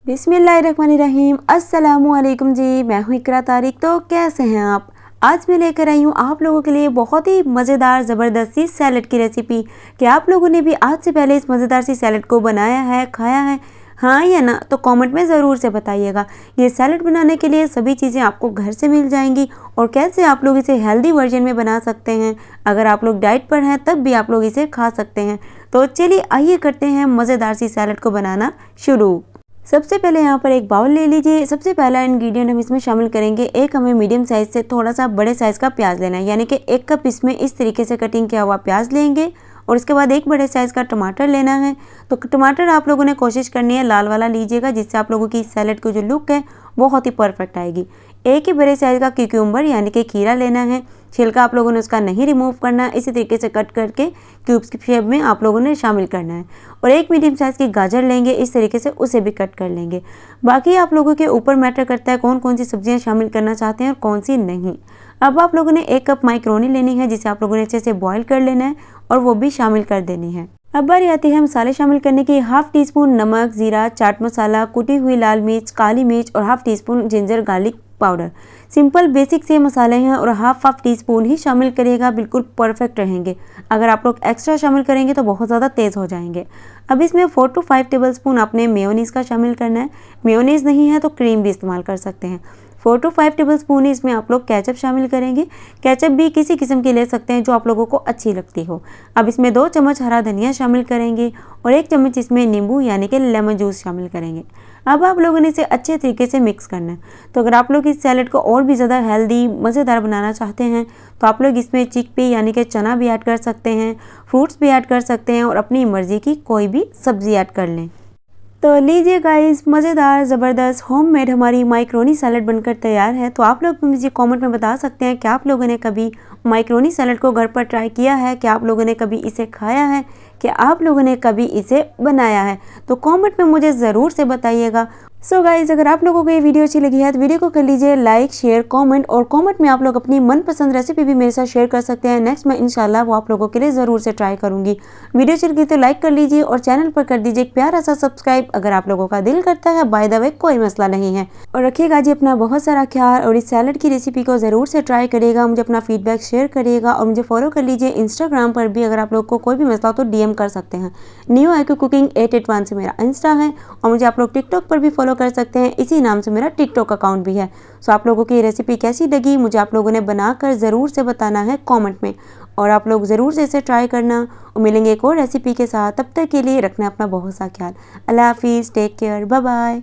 बिस्मिल्लाहिर्रहमानिर्रहीम। अस्सलामुअलैकुम जी, मैं हूँ इकरा तारिक। तो कैसे हैं आप? आज मैं लेकर आई हूँ आप लोगों के लिए बहुत ही मज़ेदार ज़बरदस्त सी सैलड की रेसिपी। क्या आप लोगों ने भी आज से पहले इस मज़ेदार सी सैलड को बनाया है, खाया है? हाँ या ना? तो कमेंट में ज़रूर से बताइएगा। ये सैलड बनाने के लिए सभी चीज़ें आपको घर से मिल जाएंगी और कैसे आप लोग इसे हेल्दी वर्जन में बना सकते हैं। अगर आप लोग डाइट पर हैं तब भी आप लोग इसे खा सकते हैं। तो चलिए आइए करते हैं मज़ेदार सी सैलड को बनाना शुरू। सबसे पहले यहाँ पर एक बाउल ले लीजिए। सबसे पहला इंग्रेडिएंट हम इसमें शामिल करेंगे, एक हमें मीडियम साइज़ से थोड़ा सा बड़े साइज़ का प्याज लेना है, यानी कि 1 कप इसमें इस तरीके से कटिंग किया हुआ प्याज लेंगे। और उसके बाद एक बड़े साइज़ का टमाटर लेना है। तो टमाटर आप लोगों ने कोशिश करनी है लाल वाला लीजिएगा, जिससे आप लोगों की सैलड की जो लुक है बहुत ही परफेक्ट आएगी। एक ही बड़े साइज़ का क्यूकम्बर यानी कि खीरा लेना है। छिलका आप लोगों ने उसका नहीं रिमूव करना है, इसी तरीके से कट करके क्यूब्स की शेप में आप लोगों ने शामिल करना है। और एक मीडियम साइज़ की गाजर लेंगे, इस तरीके से उसे भी कट कर लेंगे। बाकी आप लोगों के ऊपर मैटर करता है कौन कौन सी सब्जियां शामिल करना चाहते हैं और कौन सी नहीं। अब आप लोगों ने 1 कप मैक्रोनी लेनी है, जिसे आप लोगों ने अच्छे से बॉईल कर लेना है और वो भी शामिल कर देनी है। अब बारी आती है मसाले शामिल करने की। हाफ टी स्पून नमक, जीरा, चाट मसाला, कुटी हुई लाल मिर्च, काली मिर्च और half tea spoon ginger garlic powder. Simple basic से मसाले हैं और हाफ टी स्पून ही शामिल करिएगा, बिल्कुल परफेक्ट रहेंगे। अगर आप लोग एक्स्ट्रा शामिल करेंगे तो बहुत ज़्यादा तेज़ हो जाएंगे। अब इसमें 4 to 5 टेबल स्पून आपने मेयोनीज़ का शामिल करना है। मेयोनीज़ नहीं है तो क्रीम भी इस्तेमाल कर सकते हैं। 4 to 5 टेबल स्पून ही इसमें आप लोग केचप शामिल करेंगे। केचप भी किसी किस्म की ले सकते हैं जो आप लोगों को अच्छी लगती हो। अब इसमें 2 चम्मच हरा धनिया शामिल करेंगे और 1 चम्मच इसमें नींबू यानी कि लेमन जूस शामिल करेंगे। अब आप लोगों ने इसे अच्छे तरीके से मिक्स करना है। तो अगर आप लोग इस सैलड को और भी ज़्यादा हेल्दी मज़ेदार बनाना चाहते हैं तो आप लोग इसमें चिकपी यानी कि चना भी ऐड कर सकते हैं, फ्रूट्स भी ऐड कर सकते हैं और अपनी मर्ज़ी की कोई भी सब्ज़ी ऐड कर लें। तो लीजिए गाइस, मज़ेदार ज़बरदस्त होममेड हमारी मैक्रोनी सैलड बनकर तैयार है। तो आप लोग मुझे कमेंट में बता सकते हैं कि आप लोगों ने कभी मैक्रोनी सैलड को घर पर ट्राई किया है, कि आप लोगों ने कभी इसे खाया है, कि आप लोगों ने कभी इसे बनाया है। तो कमेंट में मुझे ज़रूर से बताइएगा। सो गाइज, अगर आप लोगों को ये वीडियो अच्छी लगी है तो वीडियो को कर लीजिए लाइक, शेयर, कमेंट और कमेंट में आप लोग अपनी मनपसंद रेसिपी भी मेरे साथ शेयर कर सकते हैं। नेक्स्ट मैं इंशाल्लाह वो आप लोगों के लिए ज़रूर से ट्राई करूंगी। वीडियो अच्छी लगी तो लाइक कर लीजिए और चैनल पर कर दीजिए एक प्यारा सा सब्सक्राइब अगर आप लोगों का दिल करता है। बाय द वे कोई मसला नहीं है। और रखिएगा जी अपना बहुत सारा ख्याल और इस सैलड की रेसिपी को ज़रूर से ट्राई करिएगा। मुझे अपना फीडबैक शेयर करिएगा और मुझे फॉलो कर लीजिए इंस्टाग्राम पर भी। अगर आप लोग को कोई भी मसला हो तो DM कर सकते हैं। न्यू IQ कुकिंग 881 से मेरा इंस्टा है और मुझे आप लोग टिकटॉक पर भी फॉलो कर सकते हैं, इसी नाम से मेरा टिकटॉक अकाउंट भी है। सो आप लोगों की रेसिपी कैसी लगी मुझे आप लोगों ने बनाकर ज़रूर से बताना है कमेंट में और आप लोग ज़रूर से इसे ट्राई करना। और मिलेंगे एक और रेसिपी के साथ, तब तक के लिए रखना अपना बहुत सा ख्याल। अल्लाह हाफिज़, टेक केयर, बाय बाय।